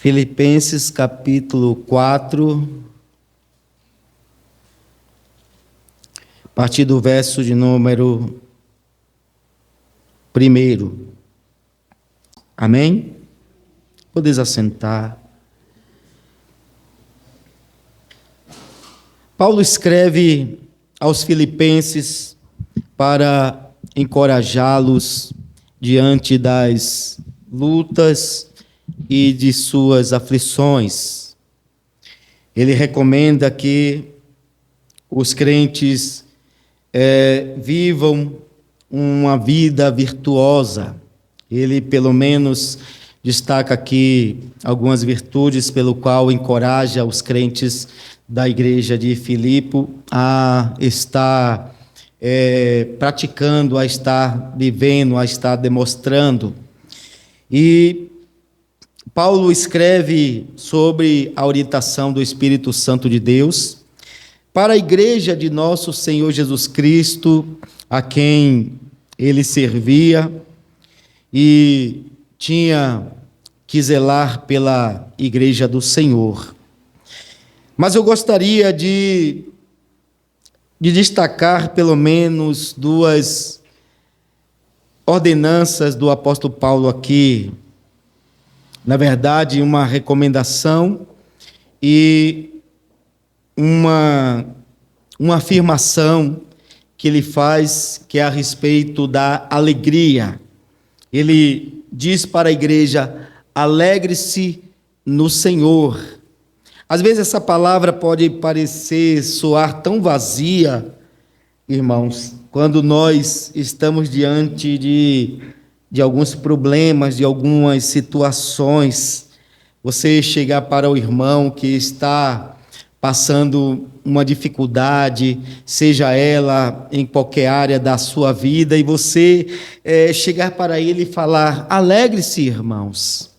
Filipenses capítulo 4, a partir do verso de número 1. Amém? Podeis assentar. Paulo escreve aos filipenses para encorajá-los diante das lutas e de suas aflições. Ele recomenda que os crentes vivam uma vida virtuosa. Ele, pelo menos, destaca aqui algumas virtudes pelo qual encoraja os crentes da igreja de Filipe a estar praticando, a estar vivendo, a estar demonstrando. E Paulo escreve sobre a orientação do Espírito Santo de Deus para a igreja de nosso Senhor Jesus Cristo, a quem ele servia e tinha que zelar pela igreja do Senhor. Mas eu gostaria de destacar pelo menos duas ordenanças do apóstolo Paulo aqui. Na verdade, uma recomendação e uma afirmação que ele faz, que é a respeito da alegria. Ele diz para a igreja: alegre-se no Senhor. Às vezes essa palavra pode parecer soar tão vazia, irmãos, quando nós estamos diante de alguns problemas, de algumas situações. Você chegar para o irmão que está passando uma dificuldade, seja ela em qualquer área da sua vida, e você chegar para ele e falar: alegre-se, irmãos.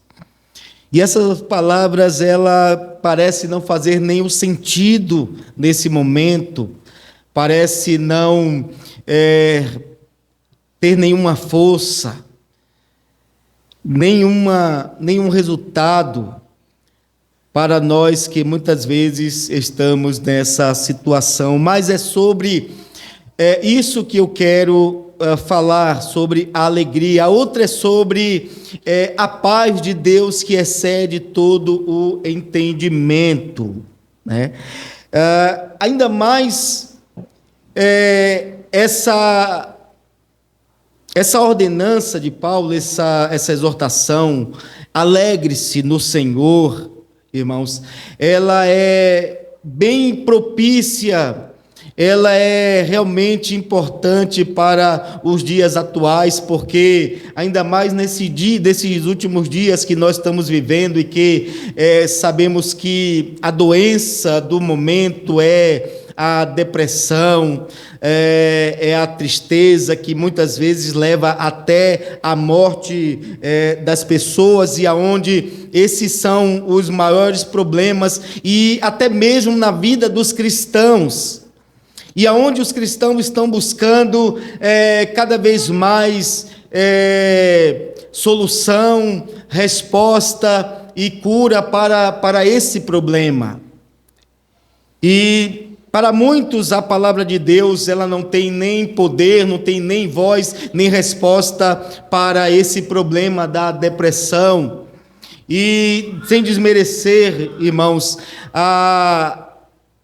E essas palavras, ela parece não fazer nenhum sentido nesse momento, parece não ter nenhuma força, nenhum resultado para nós que muitas vezes estamos nessa situação. Mas é sobre isso que eu quero falar, sobre a alegria. A outra é sobre a paz de Deus que excede todo o entendimento, né? Ainda mais essa ordenança de Paulo, essa exortação, alegre-se no Senhor, irmãos, ela é bem propícia, ela é realmente importante para os dias atuais, porque ainda mais desses últimos dias que nós estamos vivendo e que sabemos que a doença do momento é a depressão, é a tristeza que muitas vezes leva até a morte das pessoas, e aonde esses são os maiores problemas, e até mesmo na vida dos cristãos, e aonde os cristãos estão buscando cada vez mais solução, resposta e cura para esse problema. E para muitos, a palavra de Deus, ela não tem nem poder, não tem nem voz, nem resposta para esse problema da depressão. E sem desmerecer, irmãos,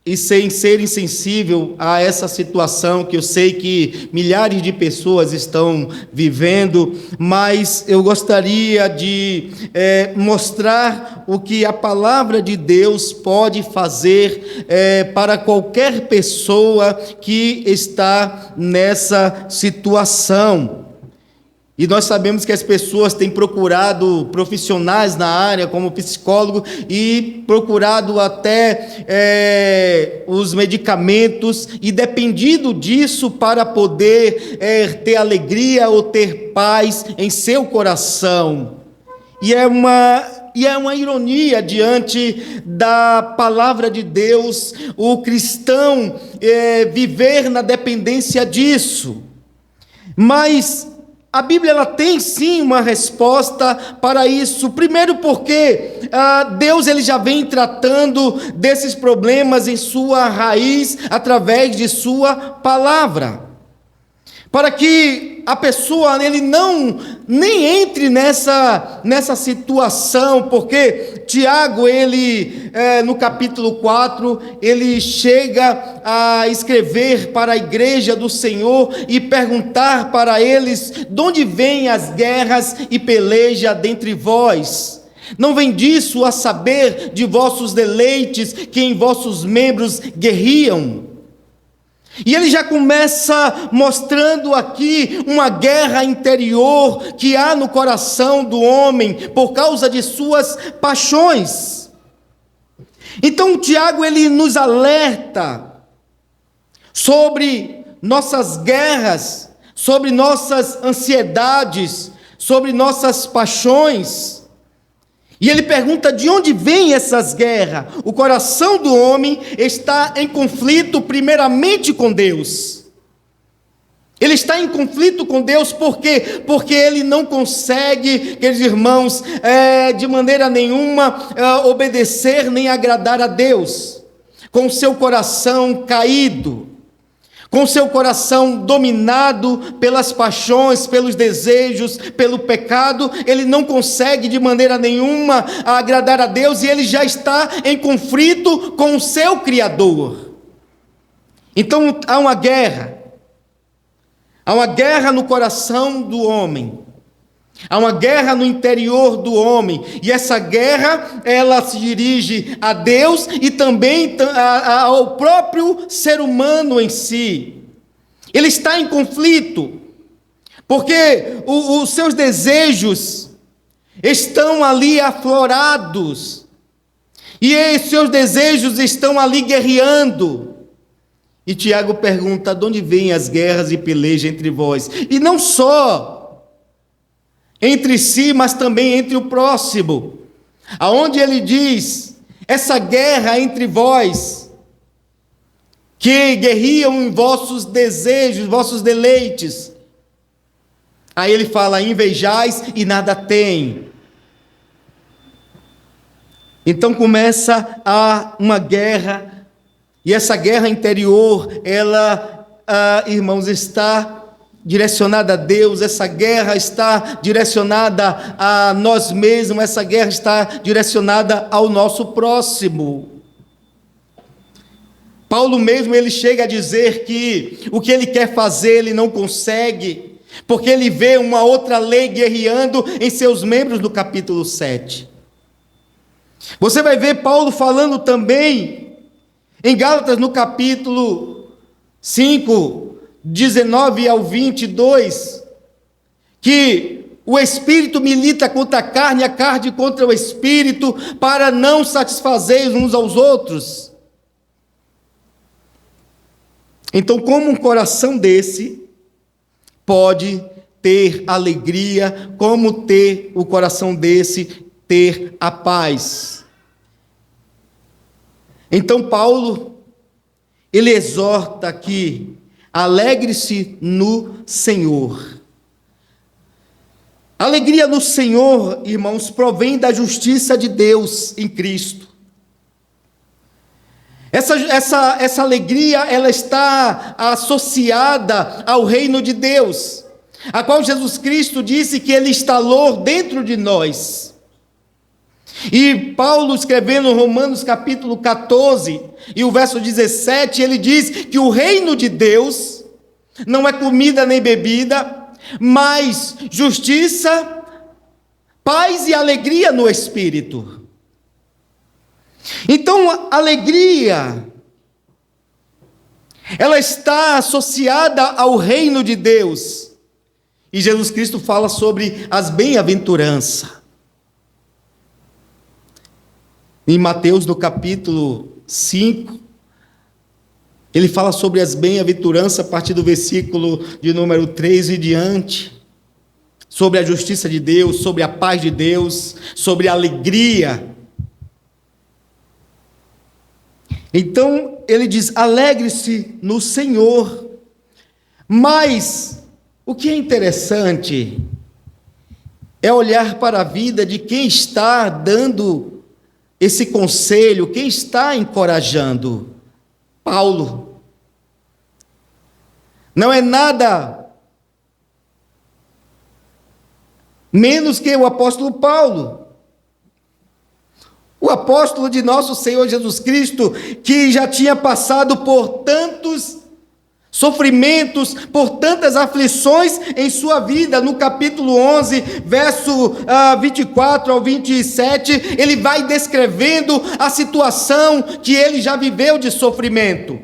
e sem ser insensível a essa situação que eu sei que milhares de pessoas estão vivendo, mas eu gostaria de mostrar o que a palavra de Deus pode fazer para qualquer pessoa que está nessa situação. E nós sabemos que as pessoas têm procurado profissionais na área, como psicólogo, e procurado até os medicamentos, e dependido disso para poder ter alegria ou ter paz em seu coração. E é uma ironia diante da palavra de Deus, o cristão viver na dependência disso. Mas a Bíblia ela tem sim uma resposta para isso. Primeiro porque Deus ele já vem tratando desses problemas em sua raiz através de sua palavra. Para que a pessoa ele não nem entre nessa situação, porque Tiago ele no capítulo 4 ele chega a escrever para a igreja do Senhor e perguntar para eles de onde vêm as guerras e peleja dentre vós. Não vem disso a saber de vossos deleites que em vossos membros guerriam? E ele já começa mostrando aqui uma guerra interior que há no coração do homem por causa de suas paixões. Então Tiago ele nos alerta sobre nossas guerras, sobre nossas ansiedades, sobre nossas paixões. E ele pergunta de onde vêm essas guerras. O coração do homem está em conflito primeiramente com Deus. Ele está em conflito com Deus por quê? Porque ele não consegue, queridos irmãos, de maneira nenhuma obedecer nem agradar a Deus. Com o seu coração caído, com seu coração dominado pelas paixões, pelos desejos, pelo pecado, ele não consegue de maneira nenhuma agradar a Deus e ele já está em conflito com o seu Criador. Então há uma guerra no coração do homem, há uma guerra no interior do homem, e essa guerra, ela se dirige a Deus e também ao próprio ser humano em si. Ele está em conflito, porque os seus desejos estão ali aflorados, e os seus desejos estão ali guerreando. E Tiago pergunta, de onde vêm as guerras e pelejas entre vós? E não só entre si, mas também entre o próximo. Aonde ele diz, essa guerra entre vós, que guerriam em vossos desejos, vossos deleites. Aí ele fala, invejais e nada tem. Então começa uma guerra, e essa guerra interior, ela, irmãos, está direcionada a Deus, essa guerra está direcionada a nós mesmos, essa guerra está direcionada ao nosso próximo. Paulo mesmo, ele chega a dizer que o que ele quer fazer, ele não consegue, porque ele vê uma outra lei guerreando em seus membros no capítulo 7. Você vai ver Paulo falando também em Gálatas, no capítulo 5, 19 ao 22, que o Espírito milita contra a carne contra o Espírito, para não satisfazer uns aos outros. Então, como um coração desse pode ter alegria, como ter o coração desse ter a paz? Então Paulo, ele exorta aqui, alegre-se no Senhor. Alegria no Senhor, irmãos, provém da justiça de Deus em Cristo. Essa alegria, ela está associada ao reino de Deus, a qual Jesus Cristo disse que ele instalou dentro de nós. E Paulo, escrevendo em Romanos capítulo 14, e o verso 17, ele diz que o reino de Deus não é comida nem bebida, mas justiça, paz e alegria no Espírito. Então, a alegria, ela está associada ao reino de Deus. E Jesus Cristo fala sobre as bem-aventuranças. Em Mateus, no capítulo 5, ele fala sobre as bem-aventuranças a partir do versículo de número 3 e diante, sobre a justiça de Deus, sobre a paz de Deus, sobre a alegria. Então, ele diz, alegre-se no Senhor, mas O que é interessante é olhar para a vida de quem está dando esse conselho, quem está encorajando. Paulo. Não é nada menos que o apóstolo Paulo. O apóstolo de nosso Senhor Jesus Cristo, que já tinha passado por tantos sofrimentos, por tantas aflições em sua vida. No capítulo 11, verso 24 ao 27, ele vai descrevendo a situação que ele já viveu de sofrimento.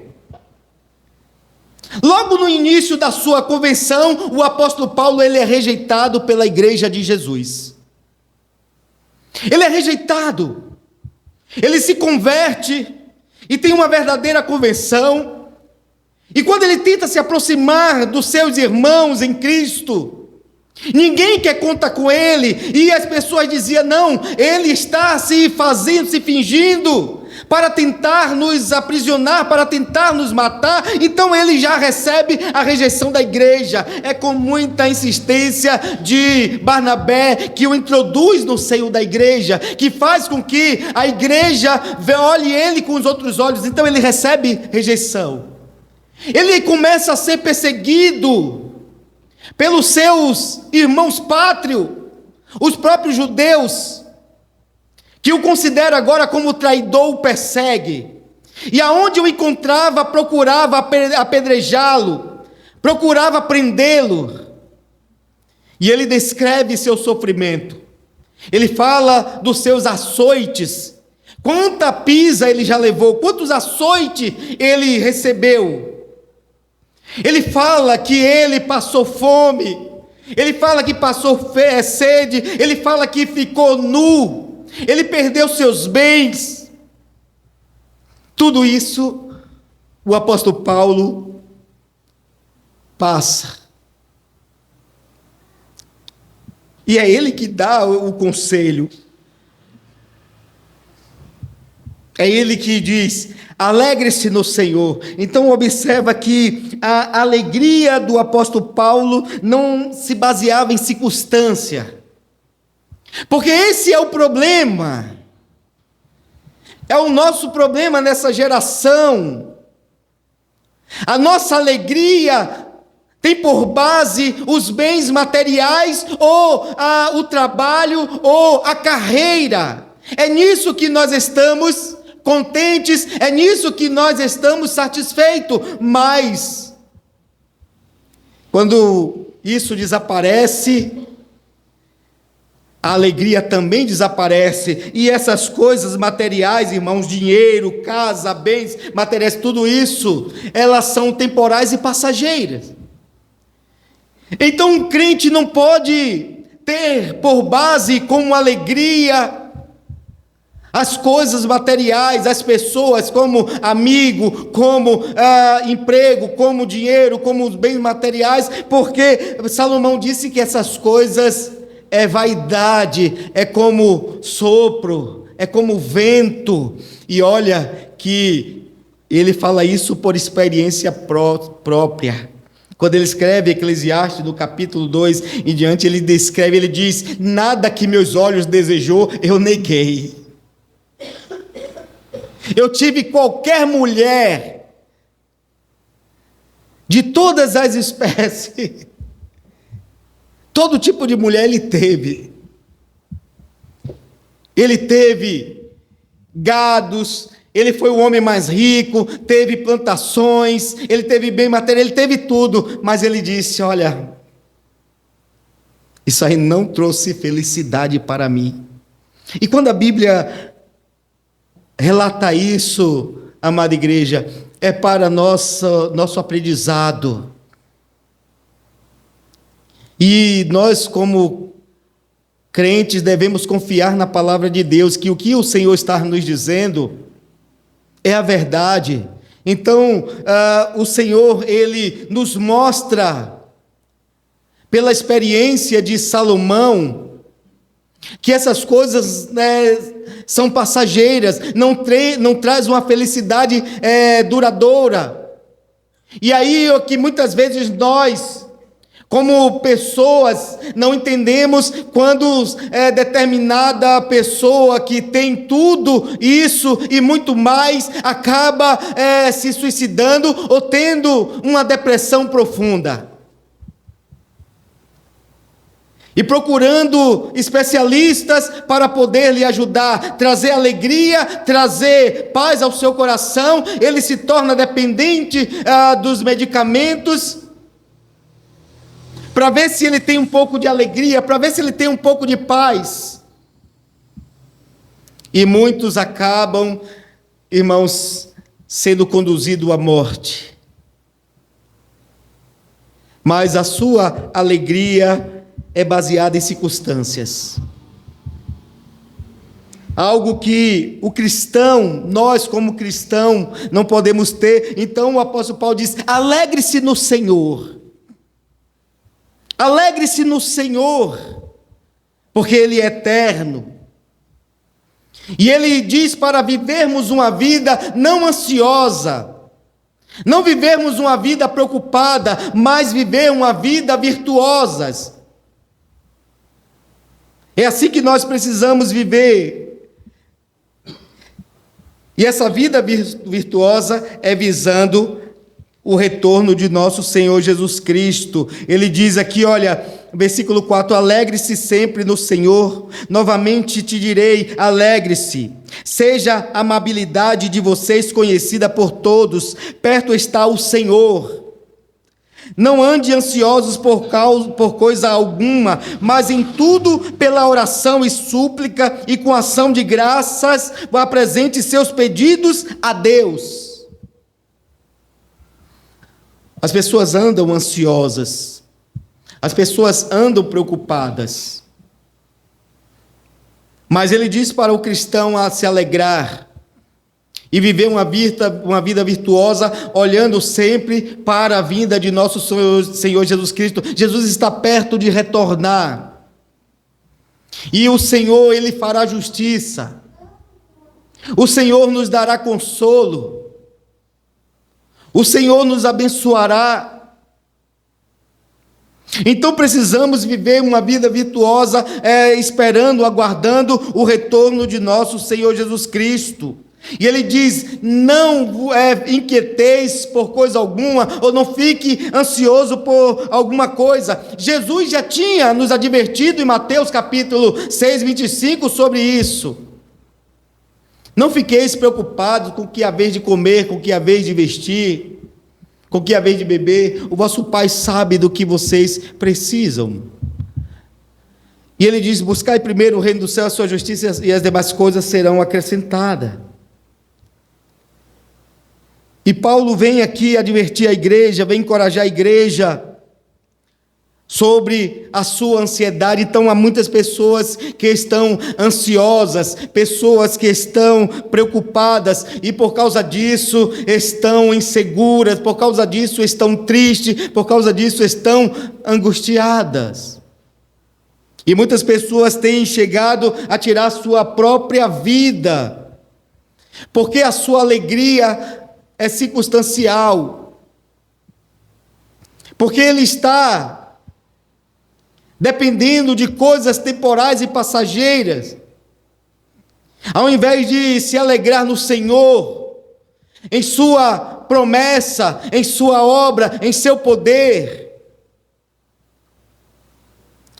Logo no início da sua conversão, o apóstolo Paulo ele é rejeitado pela igreja de Jesus. Ele é rejeitado. Ele se converte e tem uma verdadeira conversão. E quando ele tenta se aproximar dos seus irmãos em Cristo, ninguém quer contar com ele, e as pessoas diziam, não, ele está se fazendo, se fingindo, para tentar nos aprisionar, para tentar nos matar. Então ele já recebe a rejeição da igreja. É com muita insistência de Barnabé que o introduz no seio da igreja, que faz com que a igreja olhe ele com os outros olhos. Então ele recebe rejeição. Ele começa a ser perseguido pelos seus irmãos pátrios, os próprios judeus, que o considera agora como traidor, o persegue. E aonde o encontrava, procurava apedrejá-lo, procurava prendê-lo. E ele descreve seu sofrimento. Ele fala dos seus açoites. Quanta pisa ele já levou, quantos açoites ele recebeu. Ele fala que ele passou fome, ele fala que passou sede, ele fala que ficou nu, ele perdeu seus bens. Tudo isso o apóstolo Paulo passa. E é ele que dá o conselho. É ele que diz, alegre-se no Senhor. Então observa que a alegria do apóstolo Paulo não se baseava em circunstância. Porque esse é o problema. É o nosso problema nessa geração. A nossa alegria tem por base os bens materiais, ou o trabalho, ou a carreira. É nisso que nós estamos contentes, é nisso que nós estamos satisfeitos. Mas quando isso desaparece, a alegria também desaparece. E essas coisas materiais, irmãos, dinheiro, casa, bens materiais, tudo isso, elas são temporais e passageiras. Então um crente não pode ter por base como alegria as coisas materiais, as pessoas, como amigo, como emprego, como dinheiro, como os bens materiais, porque Salomão disse que essas coisas é vaidade, é como sopro, é como vento. E olha que ele fala isso por experiência própria. Quando ele escreve Eclesiastes, no capítulo 2 em diante, ele descreve, ele diz, nada que meus olhos desejou, eu neguei. Eu tive qualquer mulher, de todas as espécies, todo tipo de mulher ele teve. Ele teve gados, ele foi o homem mais rico, teve plantações, ele teve bem material, ele teve tudo, mas ele disse, olha, isso aí não trouxe felicidade para mim. E quando a Bíblia relata isso, amada igreja, é para nosso aprendizado. E nós, como crentes, devemos confiar na palavra de Deus, que o que o Senhor está nos dizendo é a verdade. Então, o Senhor, Ele nos mostra, pela experiência de Salomão, que essas coisas são passageiras, não traz uma felicidade duradoura. E aí que muitas vezes nós, Como pessoas, não entendemos quando determinada pessoa que tem tudo isso e muito mais acaba se suicidando ou tendo uma depressão profunda. E procurando especialistas para poder lhe ajudar, trazer alegria, trazer paz ao seu coração, ele se torna dependente dos medicamentos, para ver se ele tem um pouco de alegria, para ver se ele tem um pouco de paz. E muitos acabam, irmãos, sendo conduzidos à morte. Mas a sua alegria é baseada em circunstâncias. Algo que o cristão, nós como cristão, não podemos ter. Então o apóstolo Paulo diz: alegre-se no Senhor. Alegre-se no Senhor, porque Ele é eterno. E Ele diz para vivermos uma vida não ansiosa, não vivermos uma vida preocupada, mas viver uma vida virtuosa. É assim que nós precisamos viver. E essa vida virtuosa é visando o retorno de nosso Senhor Jesus Cristo. Ele diz aqui, olha, versículo 4: alegre-se sempre no Senhor. Novamente te direi, alegre-se. Seja a amabilidade de vocês conhecida por todos. Perto está o Senhor. Não ande ansiosos por coisa alguma, mas em tudo, pela oração e súplica e com ação de graças, apresente seus pedidos a Deus. As pessoas andam ansiosas, as pessoas andam preocupadas, mas ele diz para o cristão a se alegrar e viver uma vida virtuosa, olhando sempre para a vinda de nosso Senhor Jesus Cristo. Jesus está perto de retornar, e o Senhor, Ele fará justiça, o Senhor nos dará consolo, o Senhor nos abençoará. Então precisamos viver uma vida virtuosa, esperando, aguardando o retorno de nosso Senhor Jesus Cristo. E ele diz: não inquieteis por coisa alguma, ou não fique ansioso por alguma coisa. Jesus já tinha nos advertido em Mateus capítulo 6, 25 sobre isso. Não fiqueis preocupados com o que há vez de comer, com o que há vez de vestir, com o que há vez de beber. O vosso Pai sabe do que vocês precisam. E ele diz: buscai primeiro o reino do céu, a sua justiça, e as demais coisas serão acrescentadas. E Paulo vem aqui advertir a igreja, vem encorajar a igreja sobre a sua ansiedade. Então há muitas pessoas que estão ansiosas, pessoas que estão preocupadas, e por causa disso estão inseguras, por causa disso estão tristes, por causa disso estão angustiadas. E muitas pessoas têm chegado a tirar a sua própria vida, porque a sua alegria é circunstancial, porque ele está dependendo de coisas temporais e passageiras, ao invés de se alegrar no Senhor, em sua promessa, em sua obra, em seu poder.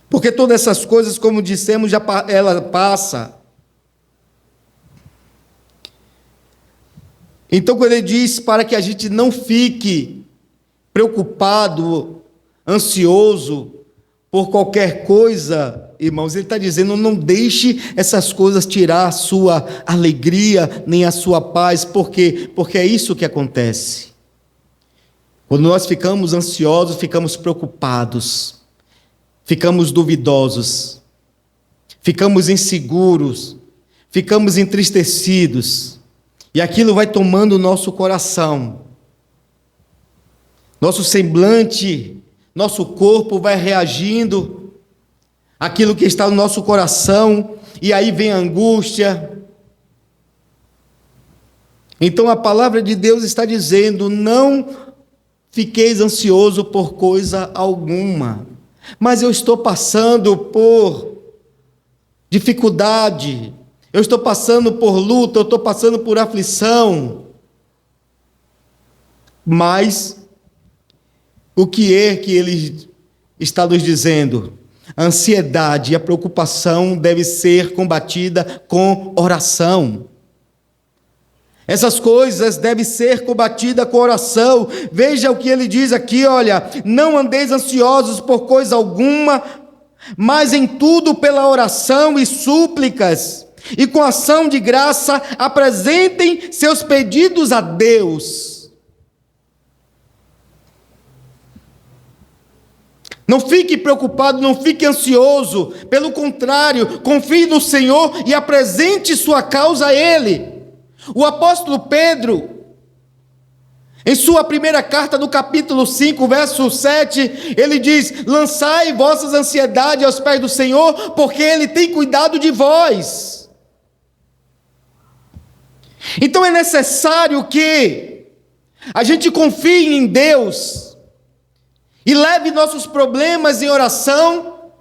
Porque todas essas coisas, como dissemos, ela passa. Então, quando ele diz para que a gente não fique preocupado, ansioso por qualquer coisa, irmãos, ele está dizendo: não deixe essas coisas tirar a sua alegria, nem a sua paz. Por quê? Porque é isso que acontece. Quando nós ficamos ansiosos, ficamos preocupados, ficamos duvidosos, ficamos inseguros, ficamos entristecidos. E aquilo vai tomando o nosso coração, nosso semblante, nosso corpo vai reagindo àquilo que está no nosso coração, e aí vem a angústia. Então a palavra de Deus está dizendo: não fiqueis ansioso por coisa alguma, mas eu estou passando por dificuldade, eu estou passando por luta, eu estou passando por aflição. Mas o que é que ele está nos dizendo? A ansiedade e a preocupação deve ser combatida com oração. Essas coisas devem ser combatidas com oração. Veja o que ele diz aqui, olha: não andeis ansiosos por coisa alguma, mas em tudo pela oração e súplicas, e com ação de graça apresentem seus pedidos a Deus. Não fique preocupado, não fique ansioso. Pelo contrário, confie no Senhor e apresente sua causa a Ele. O apóstolo Pedro, em sua primeira carta, no capítulo 5, verso 7, ele diz: lançai vossas ansiedades aos pés do Senhor, porque Ele tem cuidado de vós. Então é necessário que a gente confie em Deus e leve nossos problemas em oração,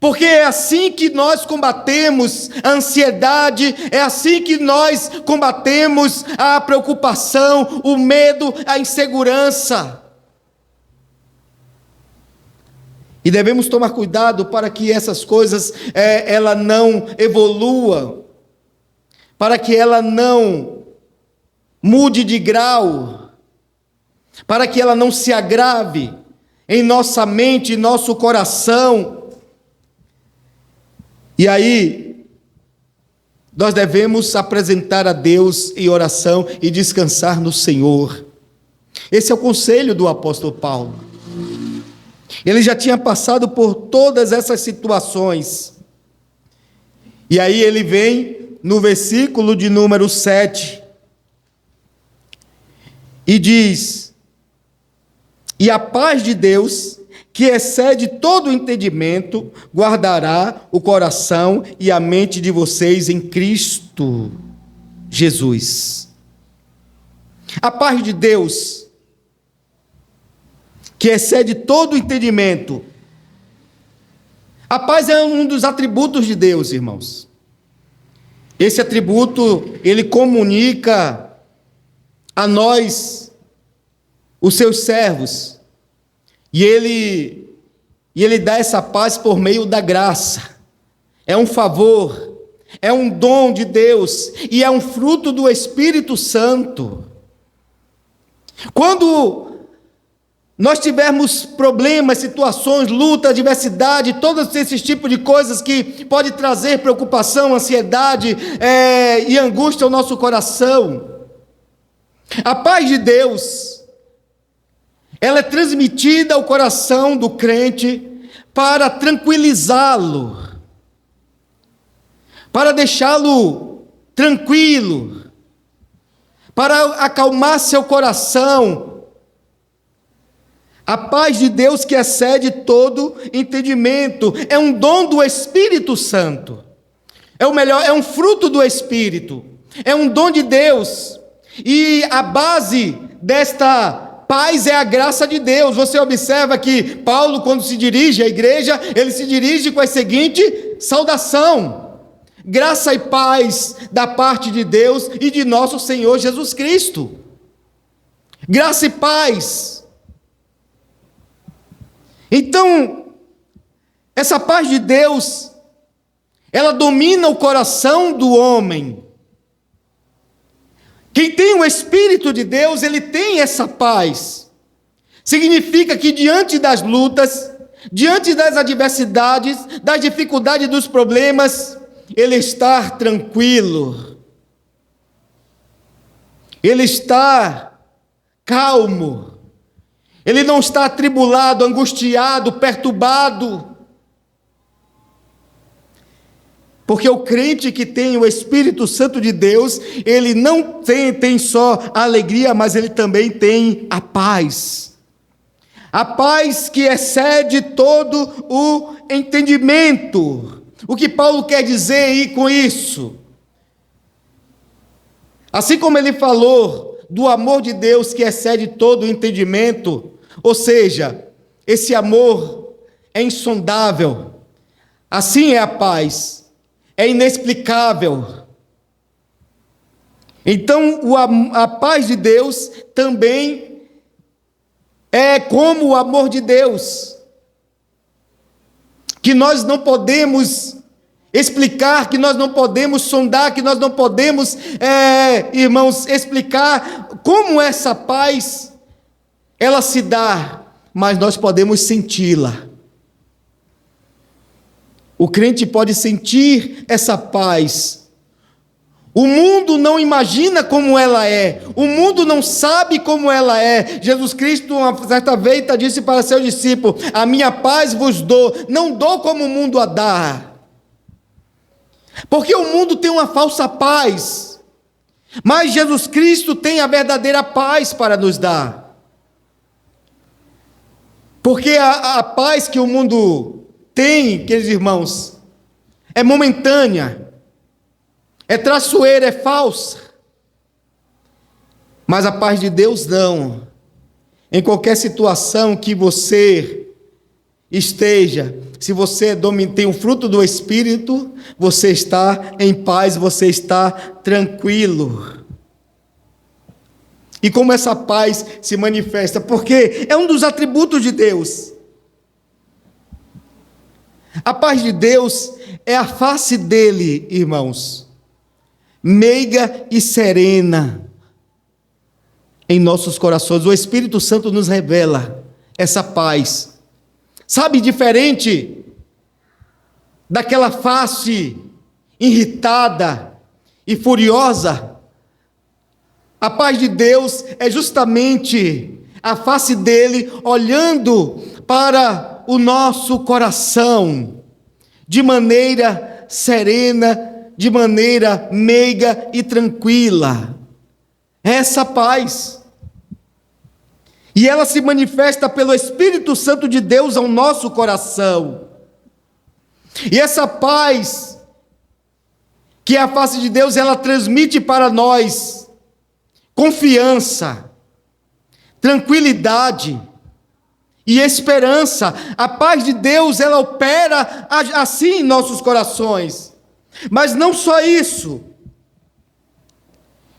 porque é assim que nós combatemos a ansiedade, é assim que nós combatemos a preocupação, o medo, a insegurança. E devemos tomar cuidado para que essas coisas ela não evolua, para que ela não mude de grau, para que ela não se agrave em nossa mente, em nosso coração. E aí, nós devemos apresentar a Deus em oração e descansar no Senhor. Esse é o conselho do apóstolo Paulo. Ele já tinha passado por todas essas situações. E aí ele vem no versículo de número 7 e diz: e a paz de Deus, que excede todo o entendimento, guardará o coração e a mente de vocês em Cristo Jesus. A paz de Deus, que excede todo o entendimento. A paz é um dos atributos de Deus, irmãos. Esse atributo, ele comunica a nós, os seus servos, e ele dá essa paz por meio da graça. É um favor, é um dom de Deus, e é um fruto do Espírito Santo. Quando nós tivermos problemas, situações, luta, adversidade, todos esses tipos de coisas que pode trazer preocupação, ansiedade e angústia ao nosso coração, a paz de Deus, ela é transmitida ao coração do crente para tranquilizá-lo, para deixá-lo tranquilo, para acalmar seu coração. A paz de Deus que excede todo entendimento é um dom do Espírito Santo. É um fruto do Espírito, é um dom de Deus. E a base desta paz é a graça de Deus. Você observa que Paulo, quando se dirige à igreja, ele se dirige com a seguinte saudação: graça e paz da parte de Deus e de nosso Senhor Jesus Cristo. Graça e paz. Então, essa paz de Deus, ela domina o coração do homem. Quem tem o Espírito de Deus, ele tem essa paz. Significa que diante das lutas, diante das adversidades, das dificuldades, dos problemas, ele está tranquilo. Ele está calmo. Ele não está atribulado, angustiado, perturbado. Porque o crente que tem o Espírito Santo de Deus, ele não tem só a alegria, mas ele também tem a paz. A paz que excede todo o entendimento. O que Paulo quer dizer aí com isso? Assim como ele falou do amor de Deus que excede todo o entendimento, Ou seja, esse amor é insondável. Assim é a paz, é inexplicável. Então, a paz de Deus também é como o amor de Deus, que nós não podemos explicar, que nós não podemos sondar, que nós não podemos, irmãos, explicar como essa paz, ela se dá, mas nós podemos senti-la. O crente pode sentir essa paz. O mundo não imagina como ela é, o mundo não sabe como ela é. Jesus Cristo, uma certa vez, disse para seus discípulos: a minha paz vos dou, não dou como o mundo a dá. Porque o mundo tem uma falsa paz, mas Jesus Cristo tem a verdadeira paz para nos dar. Porque a paz que o mundo tem, queridos irmãos, é momentânea, é traiçoeira, é falsa. Mas a paz de Deus não. Em qualquer situação que você esteja, se você tem o fruto do Espírito, você está em paz, você está tranquilo. E como essa paz se manifesta? Porque é um dos atributos de Deus. A paz de Deus é a face dele, irmãos, meiga e serena em nossos corações. O Espírito Santo nos revela essa paz. Sabe, diferente daquela face irritada e furiosa, a paz de Deus é justamente a face dele olhando para o nosso coração de maneira serena, de maneira meiga e tranquila. Essa paz. E ela se manifesta pelo Espírito Santo de Deus ao nosso coração. E essa paz, que é a face de Deus, ela transmite para nós confiança, tranquilidade e esperança. A paz de Deus, ela opera assim em nossos corações. Mas não só isso.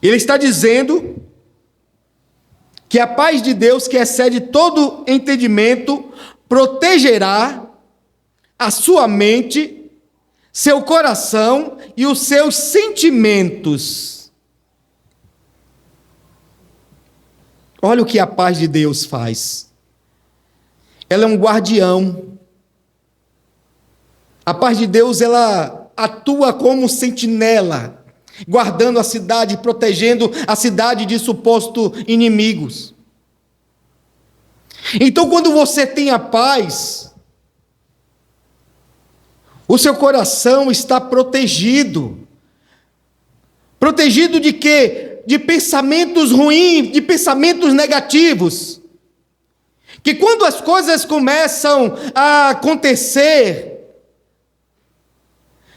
Ele está dizendo que a paz de Deus, que excede todo entendimento, protegerá a sua mente, seu coração e os seus sentimentos. Olha o que a paz de Deus faz. Ela é um guardião. A paz de Deus, ela atua como sentinela, guardando a cidade, protegendo a cidade de supostos inimigos. Então, quando você tem a paz, o seu coração está protegido. Protegido de quê? De pensamentos ruins, de pensamentos negativos. Que quando as coisas começam a acontecer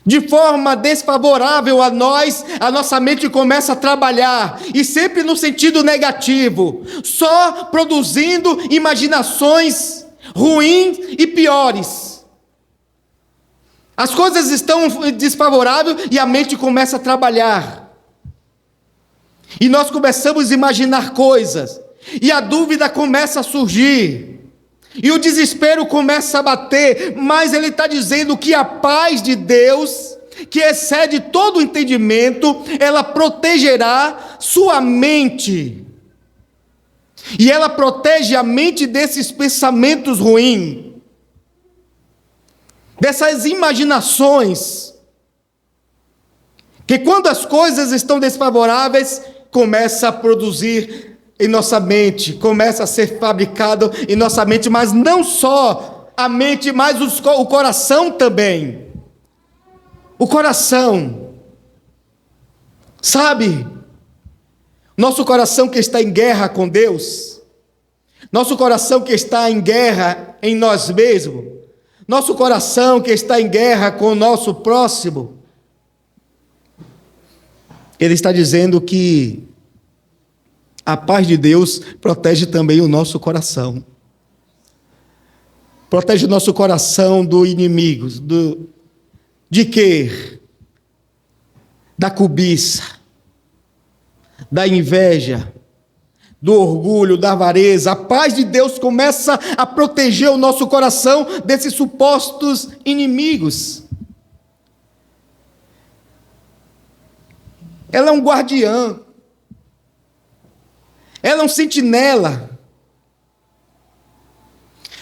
de forma desfavorável a nós, a nossa mente começa a trabalhar, e sempre no sentido negativo, só produzindo imaginações ruins e piores. As coisas estão desfavoráveis e a mente começa a trabalhar. E nós começamos a imaginar coisas, e a dúvida começa a surgir. E o desespero começa a bater, mas ele está dizendo que a paz de Deus, que excede todo o entendimento, ela protegerá sua mente. E ela protege a mente desses pensamentos ruins, dessas imaginações, que quando as coisas estão desfavoráveis, começa a produzir em nossa mente, começa a ser fabricado em nossa mente, mas não só a mente, mas o coração também. O coração, sabe? Nosso coração que está em guerra com Deus, nosso coração que está em guerra em nós mesmos, nosso coração que está em guerra com o nosso próximo. Ele está dizendo que a paz de Deus protege também o nosso coração. Protege nosso coração do inimigo. De quê? Da cobiça, da inveja, do orgulho, da avareza. A paz de Deus começa a proteger o nosso coração desses supostos inimigos. Ela é um guardiã. Ela é um sentinela.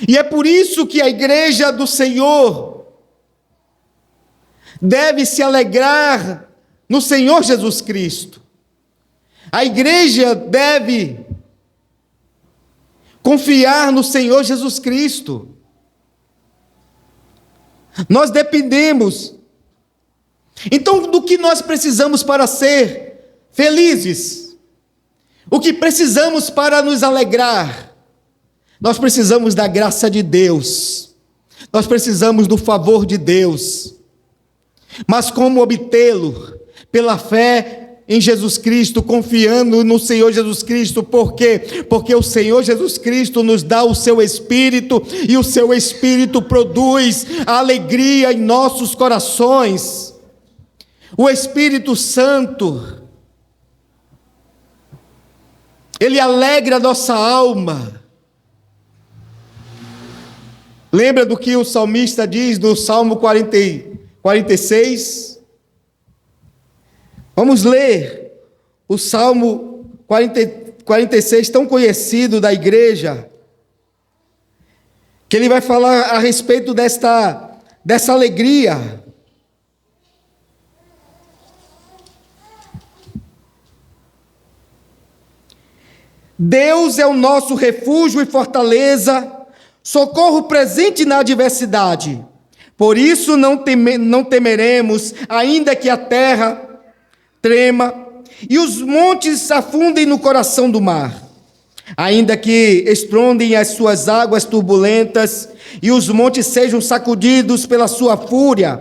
E é por isso que a igreja do Senhor deve se alegrar no Senhor Jesus Cristo. A igreja deve confiar no Senhor Jesus Cristo. Nós dependemos. Então, do que nós precisamos para ser felizes? O que precisamos para nos alegrar? Nós precisamos da graça de Deus. Nós precisamos do favor de Deus. Mas como obtê-lo? Pela fé em Jesus Cristo, confiando no Senhor Jesus Cristo. Por quê? Porque o Senhor Jesus Cristo nos dá o seu Espírito, e o seu Espírito produz a alegria em nossos corações. O Espírito Santo, ele alegra a nossa alma. Lembra do que o salmista diz no Salmo 46? Vamos ler o Salmo 46, tão conhecido da igreja, que ele vai falar a respeito dessa alegria. Deus é o nosso refúgio e fortaleza, socorro presente na adversidade. Por isso não temeremos, ainda que a terra trema e os montes afundem no coração do mar, ainda que estrondem as suas águas turbulentas e os montes sejam sacudidos pela sua fúria.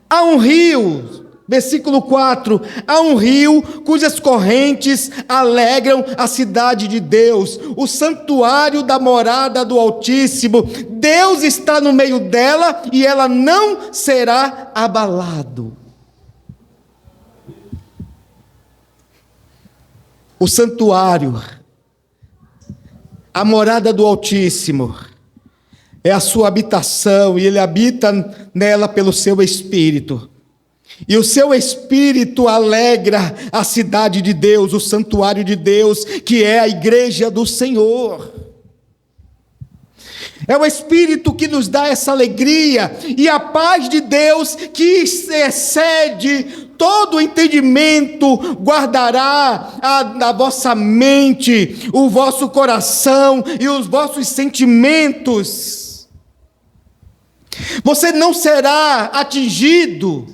Há um rio, versículo 4, há um rio cujas correntes alegram a cidade de Deus, o santuário da morada do Altíssimo. Deus está no meio dela e ela não será abalado. O santuário, a morada do Altíssimo, é a sua habitação, e ele habita nela pelo seu Espírito. E o seu Espírito alegra a cidade de Deus, o santuário de Deus, que é a igreja do Senhor. É o Espírito que nos dá essa alegria, e a paz de Deus, que excede todo o entendimento, guardará a vossa mente, o vosso coração e os vossos sentimentos. Você não será atingido.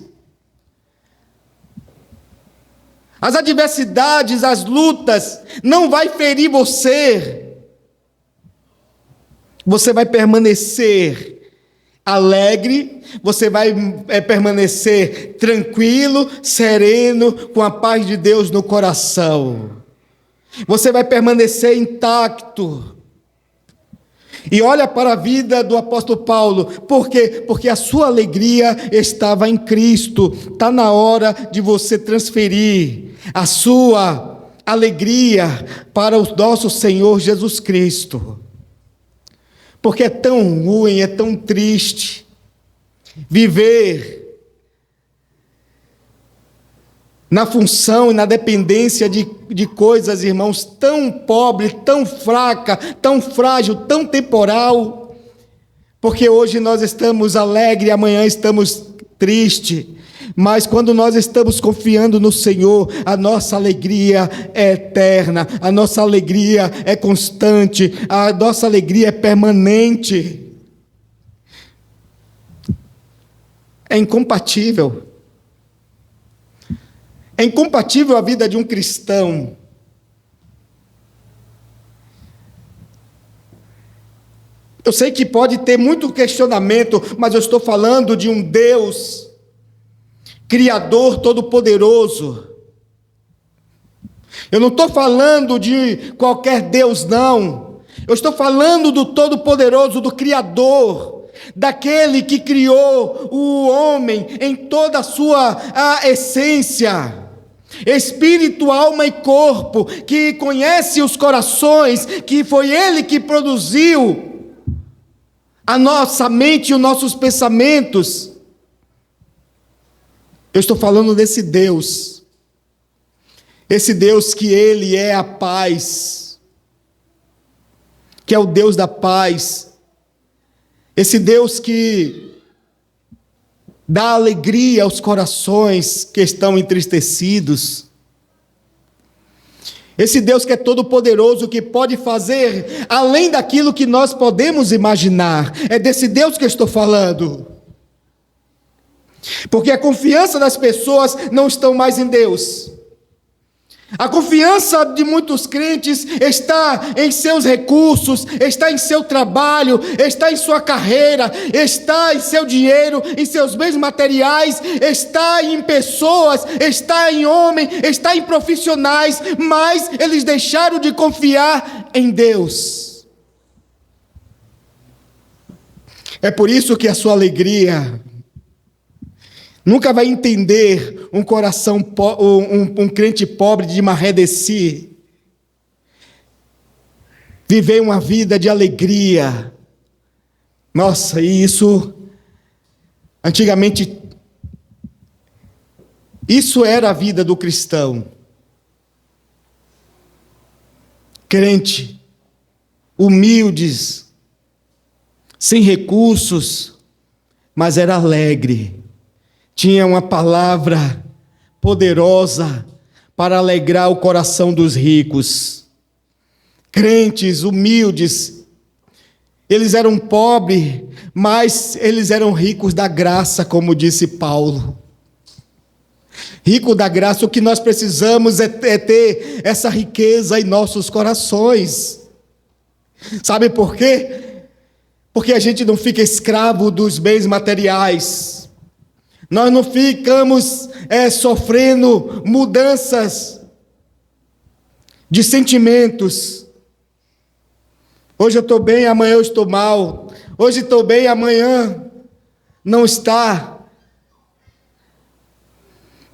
As adversidades, as lutas, não vai ferir você. Você vai permanecer alegre, você vai permanecer tranquilo, sereno, com a paz de Deus no coração. Você vai permanecer intacto. E olha para a vida do apóstolo Paulo. Por quê? Porque a sua alegria estava em Cristo. Está na hora de você transferir a sua alegria para o nosso Senhor Jesus Cristo. Porque é tão ruim, é tão triste viver na função e na dependência de coisas, irmãos, tão pobre, tão fraca, tão frágil, tão temporal. Porque hoje nós estamos alegres, amanhã estamos tristes. Mas quando nós estamos confiando no Senhor, a nossa alegria é eterna, a nossa alegria é constante, a nossa alegria é permanente. É incompatível. É incompatível a vida de um cristão eu sei que pode ter muito questionamento, mas eu estou falando de um Deus Criador Todo-Poderoso. Eu não estou falando de qualquer Deus, não. Eu estou falando do Todo-Poderoso, do Criador, daquele que criou o homem em toda a sua essência, espírito, alma e corpo, que conhece os corações, que foi Ele que produziu a nossa mente e os nossos pensamentos. Eu estou falando desse Deus, esse Deus que Ele é a paz, que é o Deus da paz, esse Deus que dá alegria aos corações que estão entristecidos, esse Deus que é todo poderoso, que pode fazer além daquilo que nós podemos imaginar. É desse Deus que eu estou falando, porque a confiança das pessoas não está mais em Deus. A confiança de muitos crentes está em seus recursos, está em seu trabalho, está em sua carreira, está em seu dinheiro, em seus bens materiais, está em pessoas, está em homem, está em profissionais, mas eles deixaram de confiar em Deus. É por isso que a sua alegria nunca vai entender um coração, um crente pobre de Maré de Si viver uma vida de alegria. Nossa, e isso, antigamente, isso era a vida do cristão. Crente, humildes, sem recursos, mas era alegre. Tinha uma palavra poderosa para alegrar o coração dos ricos. Crentes humildes, eles eram pobres, mas eles eram ricos da graça, como disse Paulo. Rico da graça, o que nós precisamos é ter essa riqueza em nossos corações. Sabe por quê? Porque a gente não fica escravo dos bens materiais. Nós não ficamos sofrendo mudanças de sentimentos. Hoje eu estou bem, amanhã eu estou mal. Hoje estou bem, amanhã não está.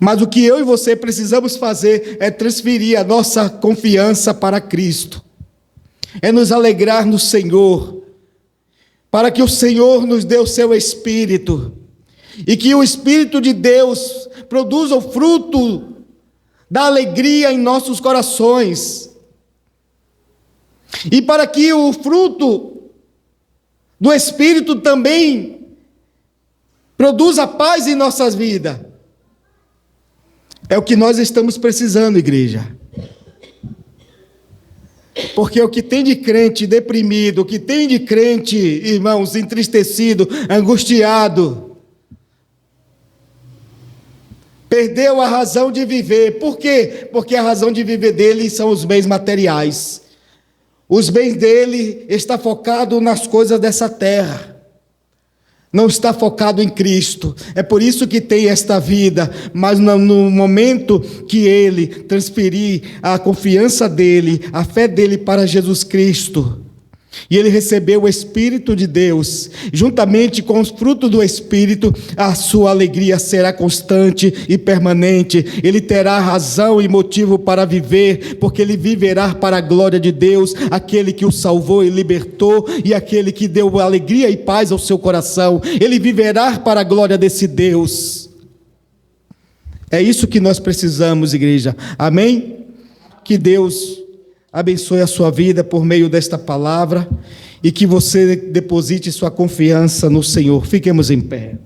Mas o que eu e você precisamos fazer é transferir a nossa confiança para Cristo. É nos alegrar no Senhor, para que o Senhor nos dê o seu Espírito. E que o Espírito de Deus produza o fruto da alegria em nossos corações. E para que o fruto do Espírito também produza paz em nossas vidas. É o que nós estamos precisando, igreja. Porque o que tem de crente deprimido, o que tem de crente, irmãos, entristecido, angustiado, perdeu a razão de viver. Por quê? Porque a razão de viver dele são os bens materiais. Os bens dele estão focados nas coisas dessa terra. Não está focado em Cristo. É por isso que tem esta vida. Mas no momento que ele transferir a confiança dele, a fé dele para Jesus Cristo, e ele recebeu o Espírito de Deus, juntamente com os frutos do Espírito, a sua alegria será constante e permanente. Ele terá razão e motivo para viver, porque ele viverá para a glória de Deus, aquele que o salvou e libertou, e aquele que deu alegria e paz ao seu coração. Ele viverá para a glória desse Deus. É isso que nós precisamos, igreja. Amém? Que Deus abençoe a sua vida por meio desta palavra e que você deposite sua confiança no Senhor. Fiquemos em pé.